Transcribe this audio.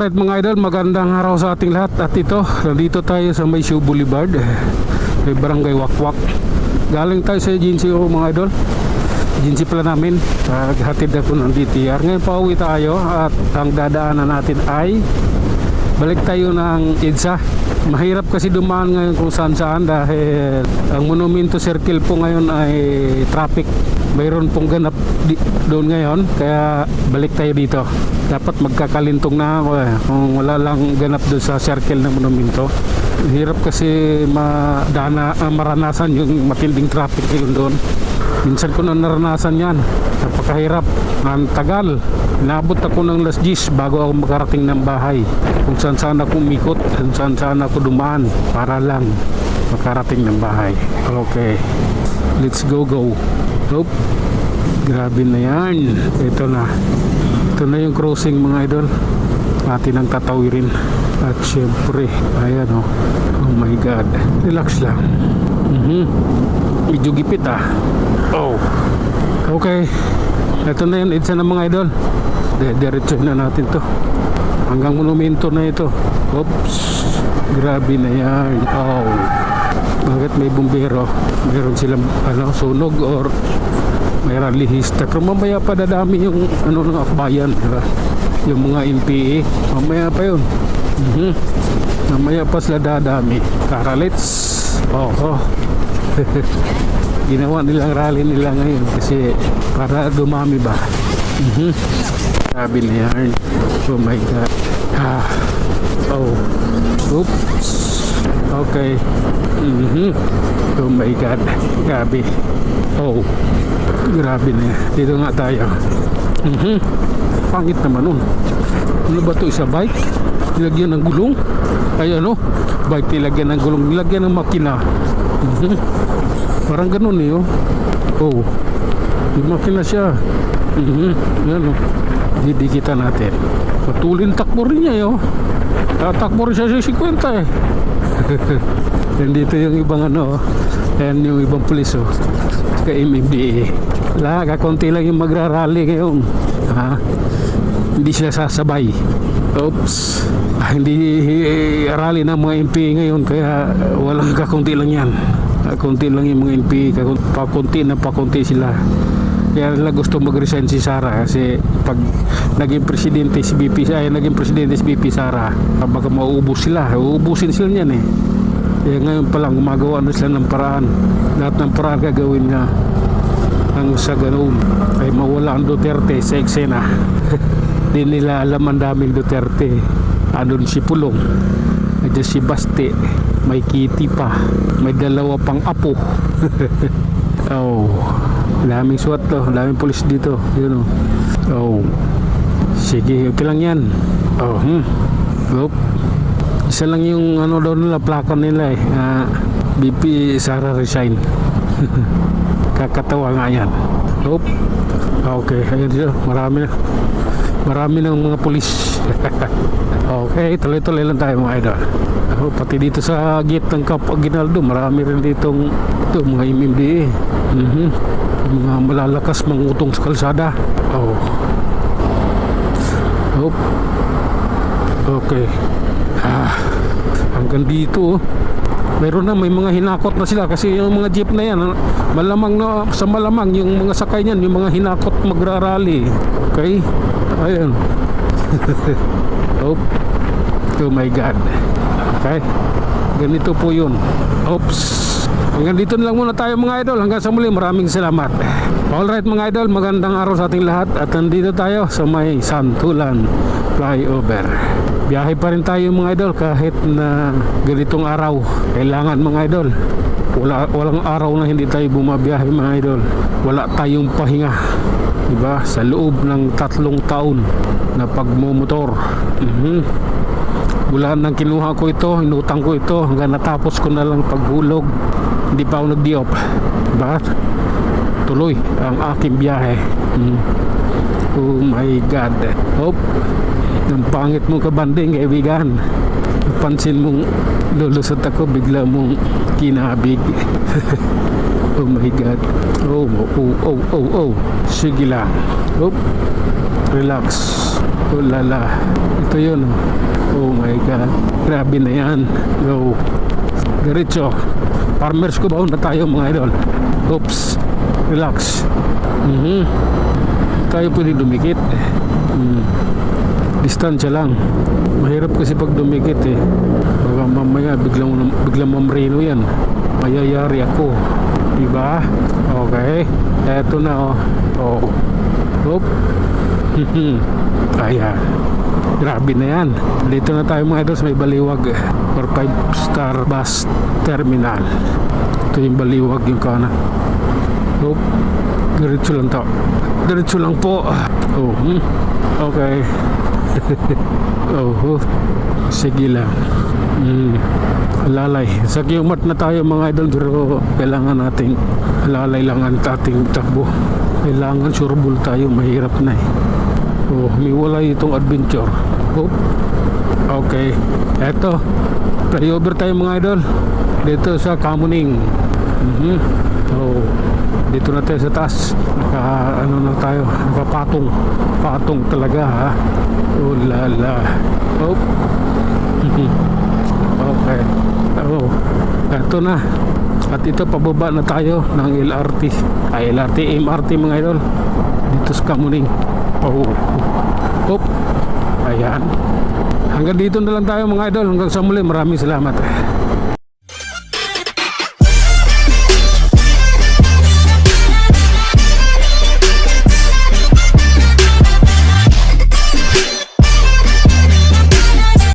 Alright mga idol, magandang araw sa ating lahat. At ito, nandito tayo sa Maysio Boulevard, may barangay Wakwak. Galing tayo sa agency mga idol. Agency pala namin, hatid ako ng DTR. Ngayon pauwi tayo at ang dadaanan natin ay balik tayo ng EDSA. Mahirap kasi dumaan ngayon kung saan saan dahil ang Monumento Circle po ngayon ay traffic. Mayroon pong ganap doon ngayon, kaya balik tayo dito. Dapat magkakalintong na ako kung wala lang ganap doon sa circle ng monumento. Hirap kasi maranasan yung matinding traffic ngayon doon. Minsan ko na naranasan yan. Napakahirap. Ang tagal. Inabot ako ng Las 10 bago ako makarating ng bahay. Kung saan saan ako umikot, kung saan saan ako dumaan para lang makarating ng bahay. Okay. Let's go. Nope. Grabe na yan. Ito na yung crossing mga idol. Atin ang tatawirin. At syempre, ayan oh my god, relax lang. Medyo gipit oh. Okay, ito na yun, EDSA na mga idol. Diretso na natin to hanggang monumento na ito. Oops, grabe na yan. Oh, bakit may bumbero? Meron silang sunog or may rallyista. Pero mamaya pa dadami yung ng akbayan, diba? Yung mga MPA mamaya pa yun. Mamaya pa sila dadami. Karalits. Ginawa nilang rally nila ngayon kasi para dumami ba. Sabi niya, oh my god. Oops. Okay. Oh my god. Grabe. Grabe na. Dito nga tayo. Pangit naman nun. Ano ba ito? Isa bike? Nilagyan ng gulong? Ay bike nilagyan ng gulong. Nilagyan ng makina. Parang ganun yung makina siya. Yan didikita natin. Patulin takbo rin niya tatakbo rin siya sa 50 And dito yung ibang and yung ibang pulis ka MMDA. Kakunti lang yung magrarally ngayon. Hindi sila sasabay. Oops. Hindi rally ng mga MP ngayon, kaya walang kakunti lang yan. Kakunti lang yung mga MP, pakunti sila. Kaya nila gusto mag-resign si Sara kasi pag naging presidente si BP Sara, baka mauubos sila. Uubusin sila niyan Kaya ngayon pa lang gumagawa na sila ng paraan. Lahat ng paraan gagawin niya ang sa ganoon ay mawala ang Duterte sa eksena. Di nila alam ang daming Duterte. Andun si Pulong, andun si Baste, may Kitty pa, may dalawa pang apo. Daming SWAT daming pulis dito, sige, okay lang yan. Isa lang yung doon nila, plaka nila BP Sara resign. Kakatawa nga yan. Okay, ayun dito, marami ng mga pulis. Okay, tuloy-tuloy lang tayo mga idol. Pati dito sa gate ng Cap Aguinaldo, marami rin ditong mga MMDA. Mga malalakas mangutong sa kalsada. Okay. Hanggang dito meron na, may mga hinakot na sila kasi yung mga jeep na yan malamang yung mga sakay niyan, yung mga hinakot magrarally. Okay, ayun. Oh my god. Okay, ganito po yun. Oops. Hanggang dito na lang muna tayo mga idol. Hanggang sa muli, maraming salamat. Alright mga idol, magandang araw sa ating lahat. At nandito tayo sa may Santulan Flyover. Biyahe pa rin tayo mga idol kahit na ganitong araw. Kailangan mga idol, walang araw na hindi tayo bumabiyahe mga idol. Wala tayong pahinga, diba? Sa loob ng 3 taon na pagmumotor. Mula nang kinuha ko ito, inutang ko ito, hanggang natapos ko na lang paghulog, hindi pa ako nag-diop. Diba? Tuloy ang aking biyahe. Oh my god. Ang pangit mong kabanding, kaibigan. Pansin mong lulusot ako, bigla mong kinabig. Oh my God. Oh, oh, oh, oh, oh. Sige lang. Oh. Relax. Oh lala. Ito yun. Oh my God. Grabe na yan. Go. Diretso. Farmers ko ba na tayo mga idol? Oops. Relax. Tayo pwede dumikit. Distansya lang. Mahirap kasi pag dumikit eh. Baka mamaya biglang mamreno yan. Mayayari ako. Diba? Okay. Eto na oh. Oh. Oop. Ayan. Grabe na yan. Dito na tayo mga idol sa may Baliwag or 5-star bus terminal. Ito yung Baliwag yung kanan. Oop. Diretso lang to. Diretso lang po. Oh. Okay. Oh. Sige lang. Alalay. Sa Qmat na tayo mga idol, pero kailangan nating alalay lang ang ating takbo. Kailangan sureball tayo, mahirap na eh. Oh, humiwala itong adventure. Oh. Okay. Eto, flyover tayo mga idol. Dito sa Kamuning. Oh, dito na tayo sa taas. Ano na tayo, nakapatong. Patong talaga ha. Oh lala. Oh. Okay. Oh, eto na. At ito pababa na tayo ng LRT. LRT, MRT mga idol. Dito sa Kamuning. Oh. Oh. Ayan. Hanggang dito na lang tayo mga idol. Hanggang sa muli. Maraming salamat.